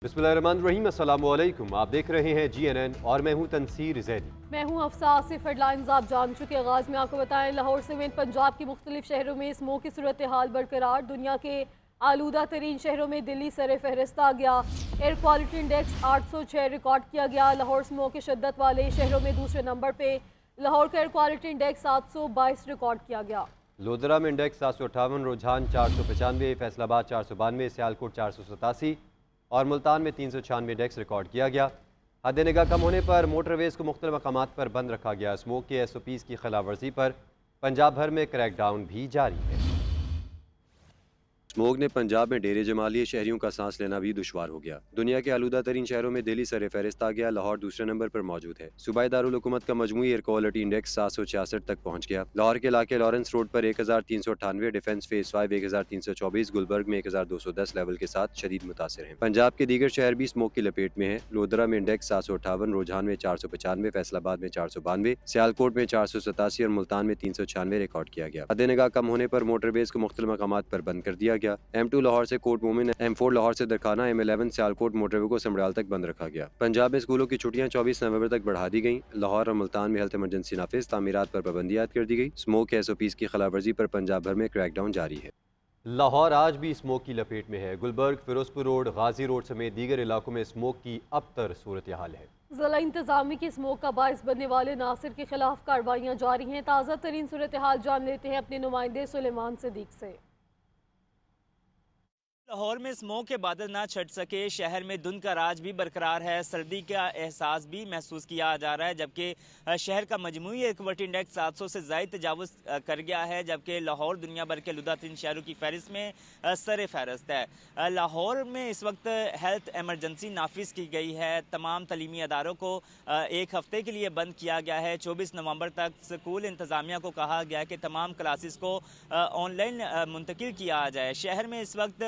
बिस्मिल्लाहिर्रहमानिर्रहीम, अस्सलाम वालेकुम। आप देख रहे हैं GNN और मैं हूं तनसीर ज़ैदी। मैं हूं हफ्सा आसिफ। हेडलाइंस आप जान चुके। आगाज़ में आपको बताएं, लाहौर समेत पंजाब की मुख्तलिफ शहरों में स्मोक की सूरत हाल बरकरार। दुनिया के आलूदा तरीन शहरों में दिल्ली सर फहरिस्त आ गया। एयर क्वालिटी इंडेक्स 806 रिकॉर्ड किया गया। लाहौर स्मोक की शिद्दत वाले शहरों में दूसरे नंबर पे। लाहौर का एयर क्वालिटी इंडेक्स 722 रिकॉर्ड किया गया। लोधरा में इंडेक्स 758, रुझान 495, फैसलाबाद 492, सियालकोट 487 और मुल्तान में 396 इंडेक्स रिकॉर्ड किया गया। हद निगाह कम होने पर मोटरवेज़ को मुख्तलिफ मकामात पर बंद रखा गया। स्मोक के SOPs की खिलाफ वर्जी पर पंजाब भर में क्रैकडाउन भी जारी है। स्मोक ने पंजाब में डेरे जमा लिए, शहरियों का सांस लेना भी दुश्वार हो गया। दुनिया के आलूदा तरीन शहरों में दिल्ली सर फहरिस्त आ गया। लाहौर दूसरे नंबर पर मौजूद है। सूबाई दारुल हुकूमत का मजमूई एयर क्वालिटी इंडेक्स 766 तक पहुंच गया। लाहौर के इलाके लॉरेंस रोड पर 1398, डिफेंस फेस 5 1324, गुलबर्ग में 1210 लेवल के साथ शदीद मुतासिर हैं। पंजाब के दीगर शहर भी स्मोक की लपेट में हैं। लोधरा में इंडेक्स 758, रुझान में 495, फैसलाबाद में 492, सियालकोट में 487 और मुल्तान में 396 रिकॉर्ड किया गया। हद निगाह कम होने पर मोटरवेज को मुख्तलिफ मकामात पर बंद कर दिया गया। M2 लाहौर से कोट मोमिन, M4 लाहौर से दरखाना, M11 सियालकोट मोटरवे को समड़ाल तक बंद रखा गया। पंजाब में स्कूलों की छुट्टियां 24 नवंबर तक बढ़ा दी गईं। लाहौर और मुल्तान में हेल्थ इमरजेंसी नाफिज, तामीरात पर पाबंदी आयद कर दी गई। स्मोक के SOPs की खिलाफवर्जी पर पंजाब भर में क्रैकडाउन जारी है। लाहौर आज भी स्मोक की लपेट में है। गुलबर्ग, फिरोजपुर रोड, गाजी रोड समेत दीगर इलाकों में स्मोक की अबतर सूरत हाल है। ज़िला इंतजामी की स्मोक का बायस बनने वाले नासिर के खिलाफ कार्रवाइयाँ जारी हैं। ताज़ा तरीन सूरत हाल जान लेते हैं अपने नुमाइंदे सुलेमान सिद्दीक से। लाहौर में स्मोक के बादल ना छट सके, शहर में धुंध का राज भी बरकरार है। सर्दी का एहसास भी महसूस किया जा रहा है, जबकि शहर का मजमूई एयर क्वालिटी इंडेक्स 700 से ज़ायद तजावुज़ कर गया है। जबकि लाहौर दुनिया भर के आलूदा तरीन शहरों की फहरिस्त में सर फहरिस्त है। लाहौर में इस वक्त हेल्थ एमरजेंसी नाफिज की गई है। तमाम तलीमी अदारों को एक हफ्ते के लिए बंद किया गया है। 24 नवंबर तक स्कूल इंतज़ामिया को कहा गया है कि तमाम क्लासेस को ऑनलाइन मुंतकिल किया जाए। शहर में इस वक्त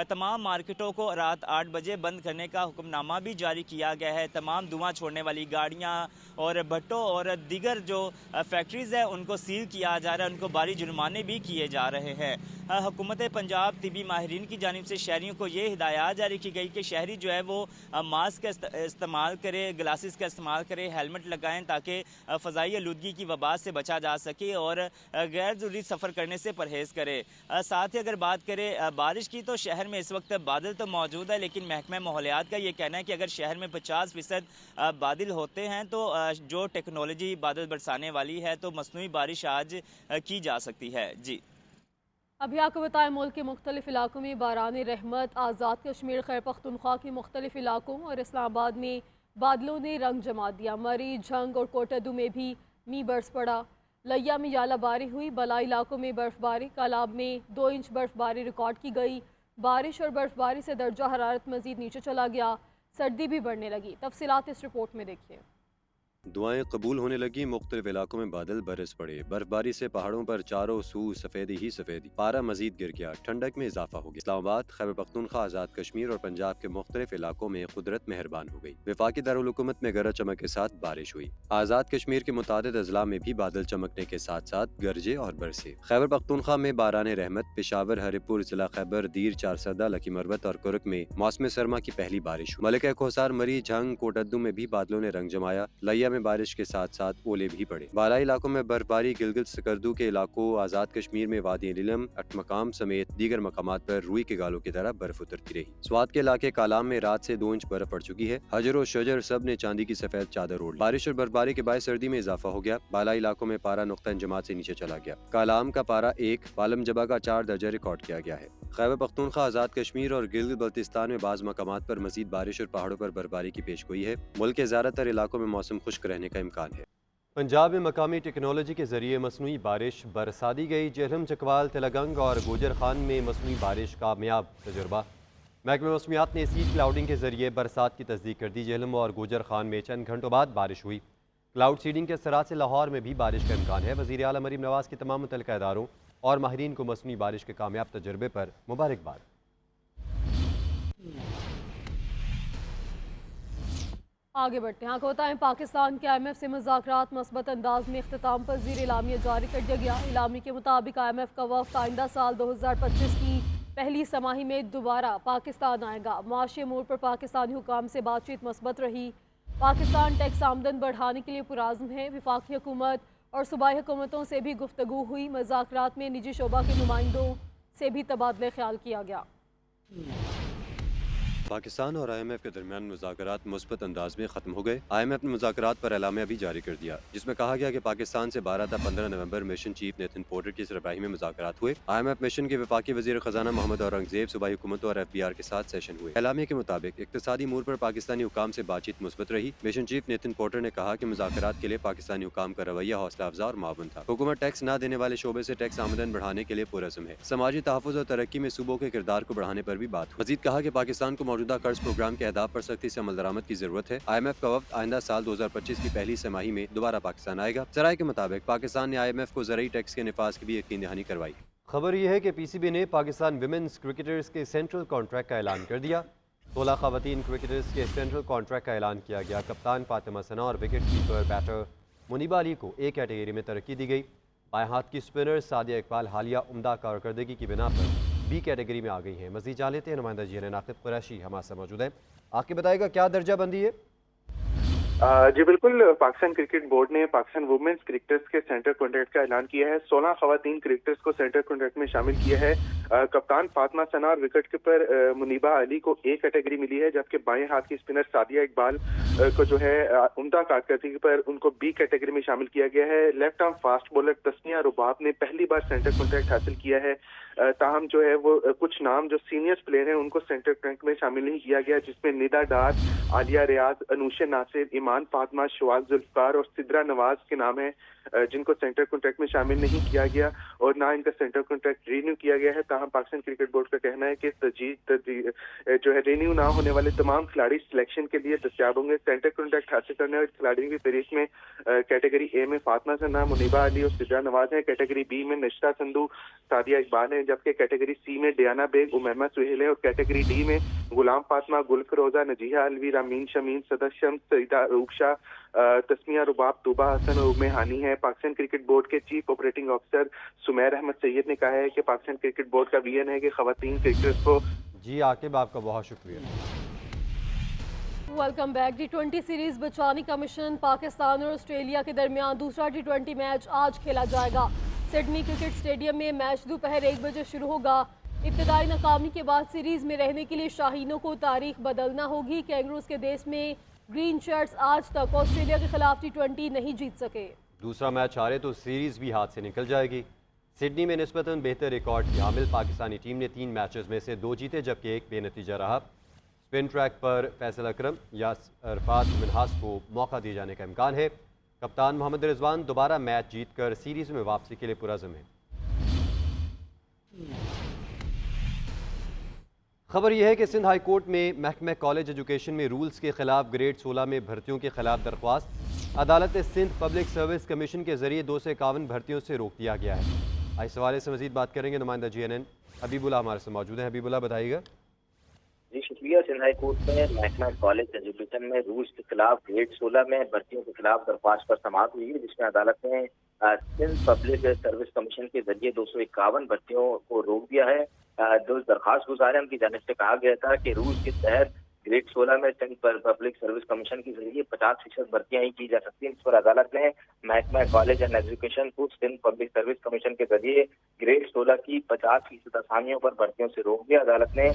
तमाम मार्केटों को रात 8 बजे बंद करने का हुक्मनामा भी जारी किया गया है। तमाम धुआं छोड़ने वाली गाड़ियां और भट्टों और दीगर जो फैक्ट्रीज़ है उनको सील किया जा रहा है, उनको भारी जुर्माने भी किए जा रहे हैं। हुकूमत पंजाब तिबी माहिरीन की जानिब से शहरियों को ये हिदायत जारी की गई कि शहरी जो है वो मास्क का इस्तेमाल करे, ग्लासेस का इस्तेमाल करे, हेलमेट लगाएं ताकि फ़ज़ाई आलूदगी की वबा से बचा जा सके और गैर ज़रूरी सफ़र करने से परहेज़ करे। साथ ही अगर बात करें बारिश की, तो शहर में इस वक्त बादल तो मौजूद है, लेकिन महकमा माहौलियात का ये कहना है कि अगर शहर में 50% बादल होते हैं तो जो टेक्नोलॉजी बादल बरसाने वाली है तो मसनूई बारिश आज की जा सकती है। जी, अभी आपको बताएं, मुल्क के मुख्तलिफ इलाकों में बारान रहमत। आज़ाद कश्मीर, खैबर पख्तूनख्वा के मुख्तलिफ इलाकों और इस्लामाबाद में बादलों ने रंग जमा दिया। मरी, झंग और कोटदू में भी मी बरस पड़ा। लिया में यालाबारी हुई। बलाई इलाकों में बर्फबारी। कालाब में 2 इंच बर्फबारी रिकॉर्ड की गई। बारिश और बर्फबारी से दर्जा हरारत मज़ीद नीचे चला गया। सर्दी भी बढ़ने लगी। तफसीलात इस रिपोर्ट में देखिए। दुआएं कबूल होने लगी। मुख्तलिफ इलाकों में बादल बरस पड़े। बर्फबारी से पहाड़ों पर चारों सू सफेदी ही सफेदी। पारा मजीद गिर गया। ठंडक में इजाफा हो गया। इस्लामाबाद, खैबर पख्तूनख्वा, आज़ाद कश्मीर और पंजाब के मुख्तलिफ इलाकों में कुदरत मेहरबान हो गई। वफाकी दारुल हुकूमत में गरज चमक के साथ बारिश हुई। आज़ाद कश्मीर के मुतादिद अजला में भी बादल चमकने के साथ साथ गरजे और बरसे। खैबर पख्तूनख्वा में बारान रहमत। पेशावर, हरिपुर, जिला खैबर, दीर, चारसदा, लकी मरवत और कुरक में मौसम सरमा की पहली बारिश हुई। मलिक कोसार, मरी, झंग, कोटद्दू में भी बादलों ने रंग जमाया। लिया में बारिश के साथ साथ ओले भी पड़े। बालाई इलाकों में बर्फबारी। गिलगित सकर्दू के इलाकों, आज़ाद कश्मीर में वादी नीलम, अटमकाम समेत दीगर मकामात पर रुई के गालों की तरह बर्फ उतरती रही। स्वात के इलाके कालाम में रात से 2 इंच बर्फ पड़ चुकी है। हजर और शजर सब ने चांदी की सफेद चादर ओढ़ ली। बारिश और बर्फबारी के बाद सर्दी में इजाफा हो गया। बालाई इलाकों में पारा नुक्ता इंजमात से नीचे चला गया। कालाम का पारा 1, पालम जबा का 4 दर्जा रिकॉर्ड किया गया है। खैबर पख्तूनख्वा, आज़ाद कश्मीर और गिलगित बल्तिस्तान में बाज़ मकामात पर मजीद बारिश और पहाड़ों पर बर्फबारी की पेशगोई है। मुल्क के ज़्यादातर इलाकों में मौसम खुश्क रहने का इम्कान है। पंजाब में मकामी टेक्नोलॉजी के जरिए मसनूई बारिश बरसा दी गई। जेहलम, चकवाल, तिलगंग और गोजर खान में मसनूई बारिश का कामयाब तजुर्बा। महकमे मौसमियात ने सीड क्लाउडिंग के जरिए बरसात की तस्दीक कर दी। जेहलम और गोजर खान में चंद घंटों बाद बारिश हुई। क्लाउड सीडिंग के असरात से लाहौर में भी बारिश का इम्कान है। वज़ीर आला मरीम नवाज़ की तमाम मुतल्लिका इदारों और माहिरीन को मसनूई बारिश के कामयाब तजुर्बे पर मुबारकबाद। आगे बढ़ते हैं। आपको बताएं, पाकिस्तान के IMF से मुज़ाकरात मस्बत अंदाज में इख्तिताम पज़ीर एलामिया जारी कर दिया गया। एलामी के मुताबिक IMF का वफ़द आइंदा साल 2025 की पहली समाही में दोबारा पाकिस्तान आएगा। मुआशी अमूर पर पाकिस्तानी हुकाम से बातचीत मस्बत रही। पाकिस्तान टैक्स आमदन बढ़ाने के लिए पुराज़्म है। वफाकी हुकूमत और सूबाई हुकूमतों से भी गुफ्तगू हुई। मुज़ाकरात में निजी शोबा के नुमाइंदों से भी तबादले ख्याल किया गया। पाकिस्तान और IMF के दरमियान मुज़ाकरात मुस्बत अंदाज में ख़त्म हो गए। IMF ने मुज़ाकरात पर एलामिया भी जारी कर दिया, जिसमें कहा गया कि पाकिस्तान से 12 था 15 नवंबर मिशन चीफ नेथन पोर्टर की सरबराही में मुज़ाकरात हुए। IMF मिशन के वफाकी वज़ीर ख़जाना मोहम्मद औरंगज़ेब, सूबाई हुकूमतों और FBR के साथ सेशन हुए। एलामिया के मुताबिक इक़्तिसादी अमूर पर पाकिस्तानी हुकाम से बातचीत मुस्बत रही। मिशन चीफ नेथन पोर्टर ने कहा कि मुज़ाकरात के लिए पाकिस्तानी हुकाम का रवैया हौसला अफजा और मावन था। हुकूमत टैक्स न देने वाले शोबे से टैक्स आमदन बढ़ाने के लिए पुरज़्म है। समाजी तहफ़्फ़ुज़ और तरक्की में सूबों के किरदार को बढ़ाने पर भी बात हुई। मज़ीद कहा कि पाकिस्तान को मौजूदा कर्ज प्रोग्राम के अहदाफ पर सख्ती से अमल दरामद की जरूरत है। IMF का वफ्द आइंदा साल 2025 की पहली तिमाही में दोबारा पाकिस्तान आएगा। ज़राए के मुताबिक पाकिस्तान ने IMF को ज़रूरी टैक्स के निफाज की भी यकीन दहानी करवाई। खबर यह है कि PCB ने पाकिस्तान विमेंस क्रिकेटर्स के सेंट्रल कॉन्ट्रैक्ट का ऐलान कर दिया। 16 ख़वातीन क्रिकेटर्स के सेंट्रल कॉन्ट्रैक्ट का ऐलान किया गया। कप्तान फातिमा सना और wicket keeper batter Muneeba Ali को A कैटेगरी में तरक्की दी गई। बाएं हाथ की स्पिनर सादिया इकबाल हालिया उम्दा कारकर्दगी की बिना पर B कैटेगरी में आ गई हैं। मज़ीद जान लेते हैं, नुमाइंदा GNN आकिब कुरैशी हमारे साथ मौजूद है। आके बताएगा क्या दर्जा बंदी है? जी बिल्कुल, पाकिस्तान क्रिकेट बोर्ड ने पाकिस्तान वुमेन्स क्रिकेटर्स के सेंटर कॉन्ट्रैक्ट का ऐलान किया है। 16 खवातीन क्रिकेटर्स को सेंटर कॉन्ट्रैक्ट में शामिल किया है। कप्तान फातिमा सना और विकेट कीपर मुनीबा अली को A कैटेगरी मिली है, जबकि बाएं हाथ की स्पिनर सादिया इकबाल को जो है उम्दा कारकर्दगी पर उनको B कैटेगरी में शामिल किया गया है। लेफ्ट आर्म फास्ट बॉलर तस्निया रुबाब ने पहली बार सेंटर कॉन्ट्रैक्ट हासिल किया है। ताहम जो है वो कुछ नाम जो सीनियर्स प्लेयर हैं उनको सेंटर कॉन्ट्रैक्ट में शामिल नहीं किया गया, जिसमें निदा डार, आलिया रियाज, अनूशा नासिर, ईमान फातिमा, शवाज जुल्फकार और सिद्रा नवाज के नाम हैं जिनको सेंटर कॉन्ट्रैक्ट में शामिल नहीं किया गया और ना इनका सेंटर कॉन्ट्रैक्ट रिन्यू किया गया है। ताहम पाकिस्तान क्रिकेट बोर्ड का कहना है कि जो है रिन्यू ना होने वाले तमाम खिलाड़ी सिलेक्शन के लिए दस्तियाब होंगे। सेंटर कॉन्ट्रैक्ट हासिल करने वाले खिलाड़ियों की फहरिस्त में कैटेगरी A में फातिमा सना, मुनीबा अली और सिद्रा नवाज है। कैटेगरी B में नशरा संधू, सादिया इकबाल है, जबकि कैटेगरी C में डियाना बेग, उमैमा सुहेल है और कैटेगरी D में गुलाम फातिमा, गुल फरोजा, नजीहा अलवी, रामीन शमीन, सदस्यम, सईदा रूक्षा, तस्मिया रुबाब, तूबा हसन और उम्मे हानी है। पाकिस्तान क्रिकेट बोर्ड के chief operating officer Sumair Ahmed Syed ने कहा है कि पाकिस्तान क्रिकेट बोर्ड का विजन है कि खवातीन क्रिकेटर्स को। जी आकिब, आपका बहुत शुक्रिया। Welcome back. T20 सीरीज बचाने का मिशन पाकिस्तान और ऑस्ट्रेलिया के दरमियान दूसरा T20 मैच आज खेला जाएगा। सिडनी क्रिकेट स्टेडियम में मैच दोपहर 1 बजे शुरू होगा। इब्तदाई नाकामी के बाद सीरीज में रहने के लिए शाहीनों को तारीख बदलना होगी। कैंगरूज के देश में ग्रीन शर्ट्स आज तक ऑस्ट्रेलिया के खिलाफ T20 नहीं जीत सके। दूसरा मैच हारे तो सीरीज भी हाथ से निकल जाएगी। सिडनी में निस्बतन बेहतर रिकॉर्ड की हामिल पाकिस्तानी टीम ने 3 मैचेस में से 2 जीते, जबकि 1 बेनतीजा रहा। स्पिन ट्रैक पर फैसल अकरम या अरफात मिनहास को मौका दिए जाने का इम्कान है। कप्तान मोहम्मद रिजवान दोबारा मैच जीतकर सीरीज में वापसी के लिए पुरज़्म है। खबर यह है कि सिंध हाई कोर्ट में महकमा कॉलेज एजुकेशन में रूल्स के खिलाफ ग्रेड 16 में भर्तियों के खिलाफ दरख्वास्त अदालत ने सिंध पब्लिक सर्विस कमीशन के जरिए 251 भर्तियों से रोक दिया गया है। इस हवाले से मजीद बात करेंगे नुमाइंदा GNN हबीबुल्लाह हमारे से मौजूद है। हबीबुल्लाह बताइएगा। जी शुक्रिया। सिंध हाई कोर्ट में महकमा कॉलेज एजुकेशन में रूल्स के खिलाफ ग्रेड 16 में भर्तियों के खिलाफ दरख्वास्त पर समाअत हुई है, जिसमें अदालत ने सिंध पब्लिक सर्विस कमीशन के जरिए 251 भर्तियों को रोक दिया है। जो दरखास्त गुजार है उनकी जानिब से कहा गया था कि रूल्स के तहत ग्रेड 16 में सिंध पब्लिक सर्विस कमीशन के जरिए 50% भर्तियां ही की जा सकती हैं। इस पर अदालत ने महकमा कॉलेज एंड एजुकेशन को सिंध पब्लिक सर्विस कमीशन के जरिए ग्रेड 16 की 50% असामियों पर भर्तियों से रोक दिया। अदालत ने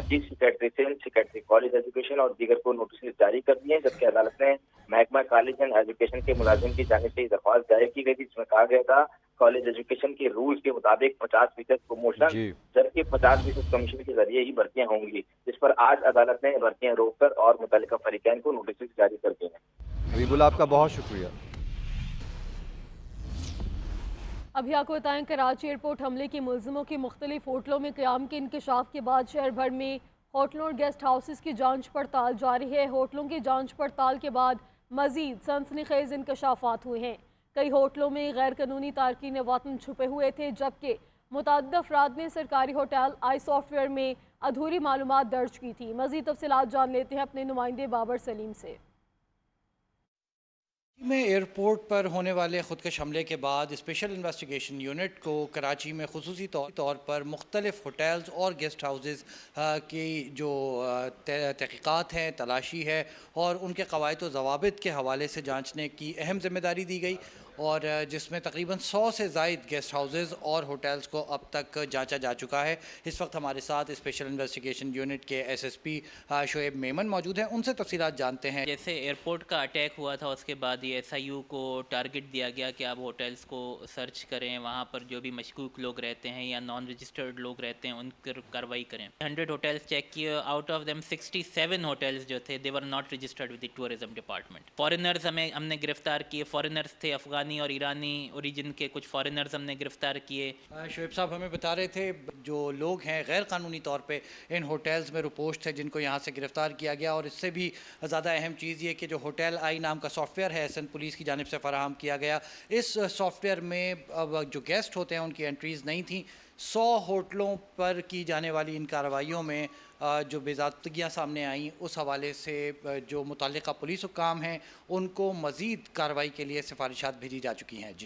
chief secretary Sindh, secretary college education और दीगर को नोटिस जारी कर दिए, जबकि अदालत ने महकमा कॉलेज एंड एजुकेशन के मुलाजिम की जानिब से दरख्वास्त दायर की गई थी, जिसमें कहा गया था कॉलेज एजुकेशन के रूल्स के मुताबिक 50% प्रमोशन जबकि 50% कमीशन के जरिए ही भर्तियां होंगी। इस पर आज अदालत ने भर्तियां रोककर और मुतल्लिका फरीकैन को नोटिस जारी कर दिए हैं। हबीबुल्लाह, आपका बहुत शुक्रिया। अभी आपको बताएं, कराची एयरपोर्ट हमले के मुलजिमों की मुख्तलिफ होटलों में क़याम के इंकशाफ के बाद शहर भर में होटलों और गेस्ट हाउसेस की जांच पड़ताल जारी है। होटलों की जांच पड़ताल के बाद मजीद सनसनीखेज इंकशाफात हुए हैं। कई होटलों में गैर कानूनी तारकीन वतन छुपे हुए थे, जबकि मुतअद्दिद अफराद ने सरकारी होटल आई सॉफ्टवेयर में अधूरी मालूमात दर्ज की थी। मजीद तफसीलात जान लेते हैं अपने नुमाइंदे बाबर सलीम से। میں एयरपोर्ट पर होने वाले खुदकश हमले के बाद स्पेशल इन्वेस्टिगेशन यूनिट को कराची में खुसूसी तौर पर मुख्तलिफ होटल्स और गेस्ट हाउसेस की जो तहकीकात हैं, तलाशी है और उनके कवायद व ज़वाबित के हवाले से जांचने की अहम जिम्मेदारी दी गई और जिसमें तकरीबन 100 से ज़ायद गेस्ट हाउसेस और होटल्स को अब तक जांचा जा चुका है। इस वक्त हमारे साथ स्पेशल इन्वेस्टिगेशन यूनिट के एसएसपी शोएब मेमन मौजूद हैं, उनसे तफसीलात जानते हैं। जैसे एयरपोर्ट का अटैक हुआ था उसके बाद ये एसआईयू को टारगेट दिया गया कि आप होटल्स को सर्च करें, वहाँ पर जो भी मशकूक लोग रहते हैं या नॉन रजिस्टर्ड लोग रहते हैं उन पर कार्रवाई करें। 100 होटल्स चेक किए, आउट ऑफ देम 67 होटल्स जो थे they were not registered with the tourism department. Foreigners हमने गिरफ्तार किए, फॉरेनर्स थे अफगानी और ईरानी ओरिजिन के, कुछ फॉरेनर्स हमने गिरफ्तार किए। शोएब साहब हमें बता रहे थे जो लोग हैं गैर कानूनी तौर पे इन होटल्स में रुपोश थे जिनको यहाँ से गिरफ़्तार किया गया, और इससे भी ज़्यादा अहम चीज़ ये कि जो होटल आई नाम का सॉफ्टवेयर है एसएन पुलिस की जानिब से फ़राहम किया गया, इस सॉफ्टवेयर में अब जो गेस्ट होते हैं उनकी एंट्रीज़ नहीं थी। 100 होटलों पर की जाने वाली इन कार्रवाइयों में जो बेज़ाब्तगियाँ सामने आईं उस हवाले से जो मुतल्लिका पुलिस हुक्काम हैं उनको मज़ीद कार्रवाई के लिए सिफारिशात भेजी जा चुकी हैं। जी